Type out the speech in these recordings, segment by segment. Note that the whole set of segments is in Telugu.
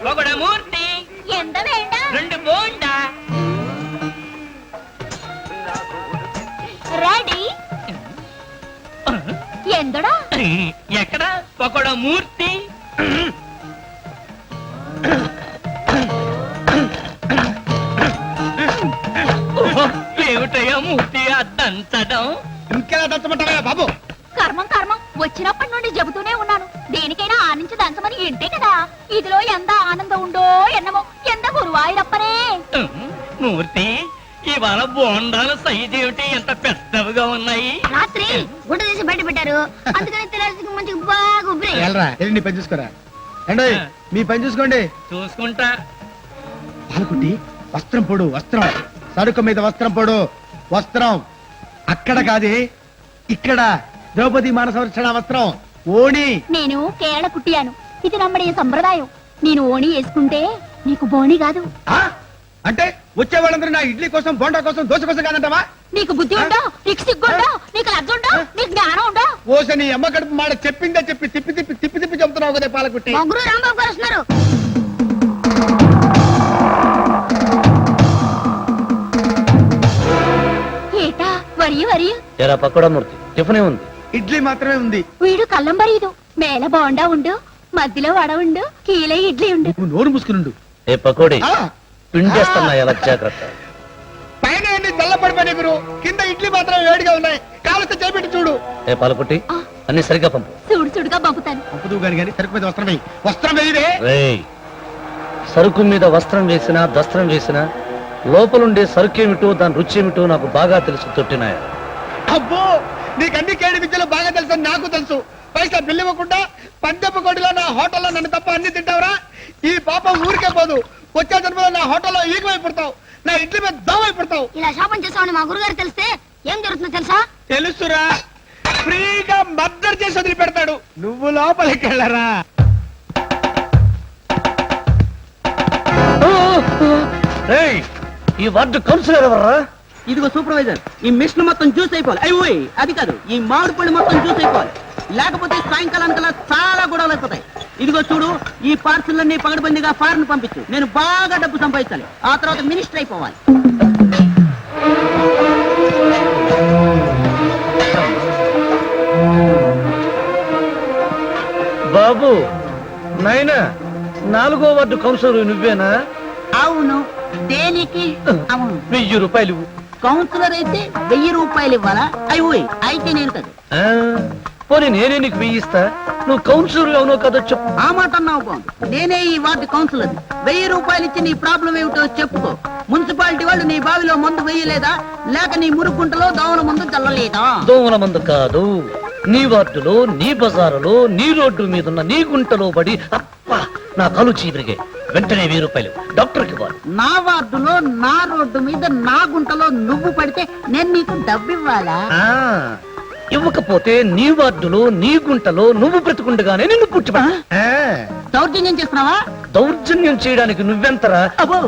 పొగడమూర్తి ఎంత వేണ്ട 2 బోండా రెడీ ఎందడా ఎక్కడ పొగడమూర్తి ఏమిటయ్యా మూర్తి దంచడం ఇంకెలా దంచమంటావా బాబు? కర్మం కర్మం వచ్చినప్పటి నుండి చెబుతూనే ఉన్నాను దేనికైనా ఆనించి దంచమని ఏంటే కదా ఇదిలో ఎంత ఆనందం ఉండో ఎన్నమో ఎంత గురువాయిరప్పనే మూర్తి ఇవాళ బోండాల సైజు ఏమిటి ఎంత పెద్దవిగా ఉన్నాయి రాత్రి గుడ్డ తీసి బయట పెట్టారు అందుకని తినాల్సి మంచిగా బాగా ఉబ్బి వెళ్ళరా వెళ్ళి నీ పని చూసుకోరా. అండి మీ పని చూసుకోండి. చూసుకుంటా పాలకుట్టి వస్త్రం పొడు వస్త్రం సరుకు మీద వస్త్రం పొడు వస్త్రం అక్కడ కాదే ఇక్కడ ద్రౌపది మాన సంరక్షణ వస్త్రం ఓణి. నేను కేరళ కుట్టియాను ఇది నమ్మడే సంప్రదాయం నేను ఓణి వేసుకుంటే నీకు బోణి కాదు అంటే వచ్చే వాళ్ళందరూ నా ఇడ్లీ కోసం బోండా కోసం దోశ కోసం కాదంటావా? నీకు బుద్ధి ఉండో నీకు సిగ్గుండో నీకు లజ్జ ఉండో నీకు జ్ఞానం ఉండో ఓస నీ అమ్మ కడుపు మాట చెప్పిందే చెప్పి తిప్పి తిప్పి తిప్పి తిప్పి చెప్తున్నావు కదే పాలకుట్టి. ముగ్గురు రాంబాబు గారు వస్తున్నారు ఏటా వరి వరి ఎరా పకోడమూర్తి టిఫిన్ ఉంది. ఇడ్లీ మాత్రమే ఉంది. వీడు కళ్ళం బరీదు మేల బోండా ఉండు మధ్యలో వడ ఉండు కీలే ఇడ్లీ ఉండు నువ్వు నోరు మూసుకునుండు. ఏ పకోడి పిండేస్తున్నా ఎలా జాగ్రత్త. పైన ఎన్ని తెల్లపడిపోయి గురు కింద ఇడ్లీ మాత్రం వేడిగా ఉన్నాయి కావలిస్తే చేపెట్టి చూడు. ఏ పాలకుట్టి అన్ని సరిగ్గా పంపు. సుడు సుడుగా పంపుతాను. పంపుతూ గాని సరుకు మీద వస్త్రం వేయి. వస్త్రం వేయిదే. రేయ్ సరుకు మీద వస్త్రం వేసినా దస్త్రం వేసినా లోపలుండే సరుకేమిటో దాని రుచి ఏమిటో నాకు బాగా తెలుసు తొట్టినాయ. అబ్బో నీకన్ని కేడి విద్యలో బాగా తెలుసు నాకు తెలుసు. పైసా బిల్లు ఇవ్వకుండా పంజపు కోడిలో నా హోటల్లో నన్ను తప్ప అన్ని తింటావురా. ఈ పాపం ఊరికే పోదు వచ్చే జన్మలో నా హోటల్లో ఈగమైపోతావు నా ఇంటి మీద దోమైపోతావు. ఇలా శాపం చేసామని మా గురుగారు తెలిస్తే ఏం జరుగుతుందో తెలుసా? తెలుసురా ఫ్రీగా మద్దతు చేసి వదిలిపెడతాడు. నువ్వు లోపలికి వెళ్ళరా. రేయ్ ఈ వార్డు కౌన్సిలర్ ఎవర్రా? ఇదిగో సూపర్వైజర్ ఈ మిషన్ మొత్తం జ్యూస్ అయిపోవాలి. అయ్యి అది కాదు ఈ మామిడి పళ్ళు మొత్తం జ్యూస్ అయిపోవాలి లేకపోతే సాయంకాలానికల్లా చాలా గొడవలు అయిపోతాయి. ఇదిగో చూడు ఈ పార్సల్ అన్ని పగడబందిగా ఫారెన్ పంపించు నేను బాగా డబ్బు సంపాదించాలి ఆ తర్వాత మినిస్టర్ అయిపోవాలి. బాబు నాయనా 4వ వార్డు కౌన్సిలర్ నువ్వేనా? అవును దేనికి? అవును 1000 రూపాయలు. కౌన్సిలర్ అయితే 1000 రూపాయలు ఇవ్వాలా? అయ్యి అయితే నేను కదా. పోనీ నేనే నీకు 1000 ఇస్తా. నువ్వు కౌన్సిలర్ అవునో కదా చెప్పు. ఆ మాట అన్నావు బాగుంది. నేనే ఈ వార్డు కౌన్సిలర్ 1000 రూపాయలు ఇచ్చి నీ ప్రాబ్లం ఏమిటో చెప్పుకో. మున్సిపాలిటీ వాళ్ళు నీ బావిలో మందు వేయలేదా లేక నీ మురుగుంటలో దోమల మందు చల్లలేదా? దోమల మందు కాదు నీ వార్డులో నీ బజారులో నీ రోడ్డు మీదున్న నీ గుంటలో పడి అప్పా నా కలు చీరిగే వెంటనే 1000 రూపాయలు డాక్టర్కి ఇవ్వాలి. నా వార్డులో నా రోడ్డు మీద నా గుంటలో నువ్వు పడితే నేను నీకు డబ్బు ఇవ్వాలా? ఇవ్వకపోతే నీ వార్డులో నీ గుంటలో నువ్వు బ్రతుకుండగానే నిన్ను పుట్టిపా. దౌర్జన్యం చేస్తున్నావా? దౌర్జన్యం చేయడానికి నువ్వెంతరా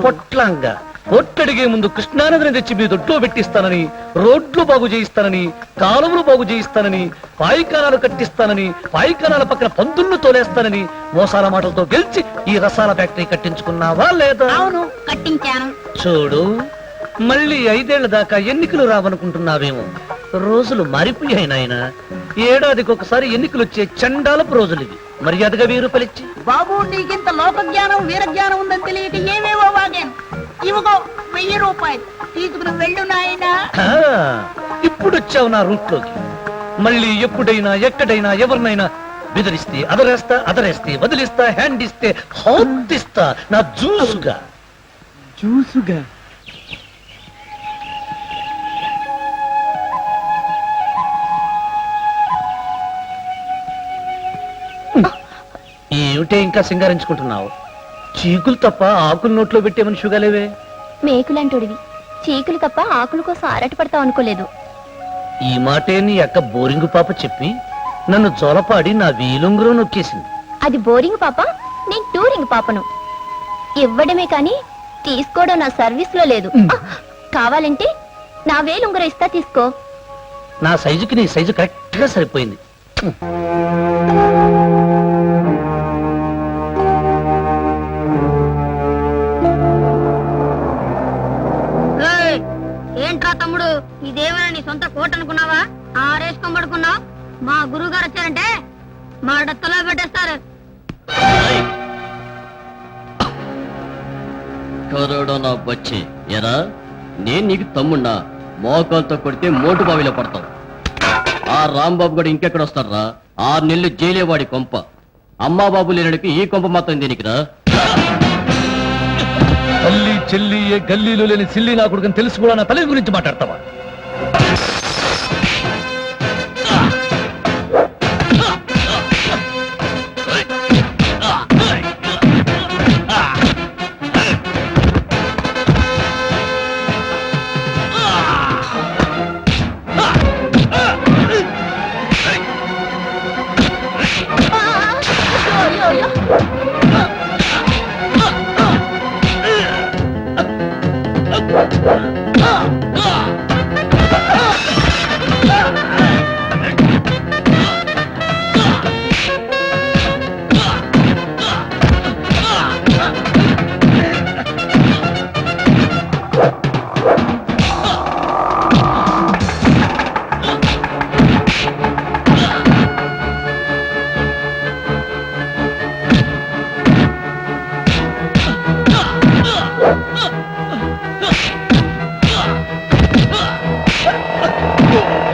పొట్లాంగా. ఒట్టడిగే ముందు కృష్ణానదిని తెచ్చి మీ దొడ్లో పెట్టిస్తానని రోడ్లు బాగు చేయిస్తానని కాలువలు బాగు చేయిస్తానని పాయికానాలు కట్టిస్తానని పాయికానాల పక్కన పందుళ్ళు తోలేస్తానని మోసాల మాటలతో గెలిచి ఈ రసాల ఫ్యాక్టరీ కట్టించుకున్నావా లేదా? అవును కట్టించాను. చూడు మళ్ళీ 5 ఏళ్ల దాకా ఎన్నికలు రావనుకుంటున్నావేమో. రోజులు మారిపోయాయి నాయన. ఏడాదికి ఒకసారి ఎన్నికలు వచ్చే చండాలపు రోజులు ఇవి. మర్యాదగా 1000 రూపాయలు ఇచ్చి. బాబు నీకింత లోక జ్ఞానం వీర జ్ఞానం ఉందని తెలియక ఏమేవో వాగాను. ఇవిగో 1000 రూపాయలు తీసుకుని వెళ్ళు నాయనా. ఇప్పుడు వచ్చావు నా రూట్లోకి. మళ్ళీ ఎప్పుడైనా ఎక్కడైనా ఎవరినైనా బెదిరిస్తే అదరేస్తే వదిలిస్తా హ్యాండ్ ఇస్తే హాత్ ఇస్తా నా జ్యూసుగా. చూసుగా ఏమిటే ఇంకా సింగారించుకుంటున్నావు? చీకులు తప్ప ఆకులు నోట్లో పెట్టే మనిషిగా లేవే. మేకులంటోడివి చీకులు తప్ప ఆకుల కోసం ఆరాట పడతావు అనుకోలేదు. ఈ మాటే నీ అక్క బోరింగు పాప చెప్పి నన్ను జోలపాడి నా వీలుంగురం నొక్కేసింది. అది బోరింగ్ పాప నేను టూరింగ్ పాపను. ఇవ్వడమే కాని తీసుకోవడం నా సర్వీస్ లో లేదు. కావాలంటే నా వేలుంగురం ఇస్తా తీసుకో. నా సైజుకి నీ సైజు కరెక్ట్ గా సరిపోయింది. నీ సొంత కోట అనుకున్నావా? ఆరేసుకొని పడుకున్నావు. మా గురువు గారు వచ్చారంటే మా డత్తలో పెట్టేస్తారు. కరోడా నా బచ్చి ఎరా, నేను నీకు తమ్మున్నా. మోకాలతో కొడితే మోటు బావిలో పడతావు. ఆ రాంబాబు కూడా ఇంకెక్కడ వస్తారా? 6 నెలలు జైలే వాడి కొంప. అమ్మా బాబు లేనడికి ఈ కొంప మాత్రం దేనికిరా? తల్లి చెల్లి ఏ గల్లీలో లేని సిల్లి నా కొడుకుని తెలుసు కూడా నా తల్లి గురించి మాట్లాడతావా?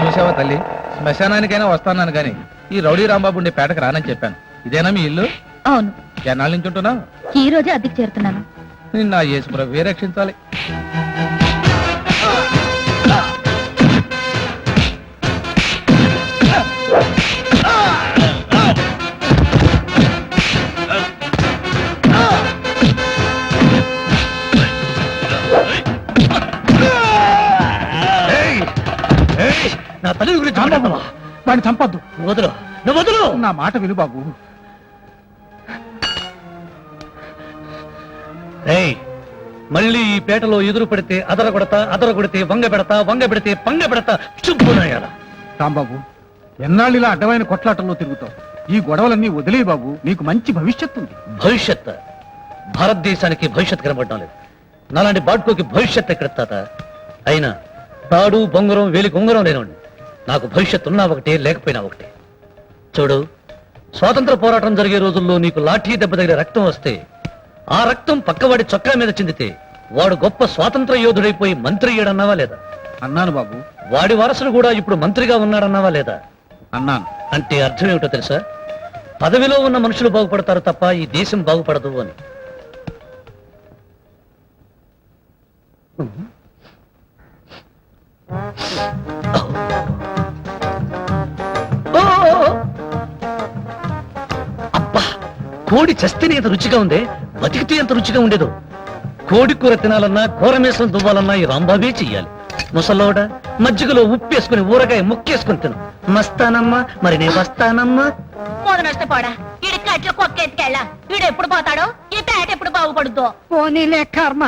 చూసావా తల్లి, శ్మశానానికైనా వస్తాను కానీ ఈ రౌడీ రాంబాబు ఉండే పేటకు రానని చెప్పాను. ఇదేనా మీ ఇల్లు? అవును, ఎన్నాళ్ళ నుంచి ఉంటున్నావు? ఈ రోజే అద్దెకి చేరుతున్నాను. నిన్న యేసుప్రభువే రక్షించాలి. నా తల్లి గురించి మాట్లాడతావా? వాడిని చంపొద్దు. వదలు, నువ్వు వదలు. నా మాట విను బాబు. ఏయ్, మళ్ళీ ఈ పేటలో ఎదురు పడితే అదర కొడితే వంగ పెడితే పంగ పెడతా. చుబ్బునాయాల రాంబాబు, ఎన్నాళ్ళు ఇలా అడ్డమైన కొట్లాటల్లో తిరుగుతావు? ఈ గొడవలన్నీ వదిలే బాబు, నీకు మంచి భవిష్యత్తు ఉంది. భవిష్యత్ భారతదేశానికి భవిష్యత్ కనబడటం లేదు. నాలాంటి బాడ్కోకి భవిష్యత్ ఎక్కడ తాత? అయినా తాడు బొంగరం వేలికి ఉంగరం లేనండి. నాకు భవిష్యత్తు ఉన్నా ఒకటే, లేకపోయినా ఒకటే. చూడు, స్వాతంత్ర పోరాటం జరిగే రోజుల్లో నీకు లాఠీ దెబ్బ దగ్గర రక్తం వస్తే ఆ రక్తం పక్కవాడి చొక్కా మీద చిందితే వాడు గొప్ప స్వాతంత్ర యోధుడైపోయి మంత్రి అయ్యాడన్నావా లేదా? అన్నాను బాబు. వాడి వారసుడు కూడా ఇప్పుడు మంత్రిగా ఉన్నాడన్నావా లేదా? అన్నాను. అంటే అర్థం ఏమిటో తెలుసా? పదవిలో ఉన్న మనుషులు బాగుపడతారు తప్ప ఈ దేశం బాగుపడదు అని. అబ్బా, కోడి చస్తేనే ఎంత రుచిగా ఉందే, బతికితే ఎంత రుచిగా ఉండేదో. కోడి కూర తినాలన్నా, కూర మీసం దువ్వాలన్నా ఈ రాంబాబే చెయ్యాలి. ముసలోడ మజ్జిగలో ఉప్పేసుకుని ఊరగాయ ముక్కేసుకుని తిను. మస్తానమ్మా, మరి నేను వస్తానమ్మా. మోద నష్టపోడా, ఈడి కట్లో కొక్కేసుకెళ్ళా. వీడు ఎప్పుడు పోతాడో, ఈ పేట ఎప్పుడు బాగుపడుద్దో. పోనీలే కర్మ,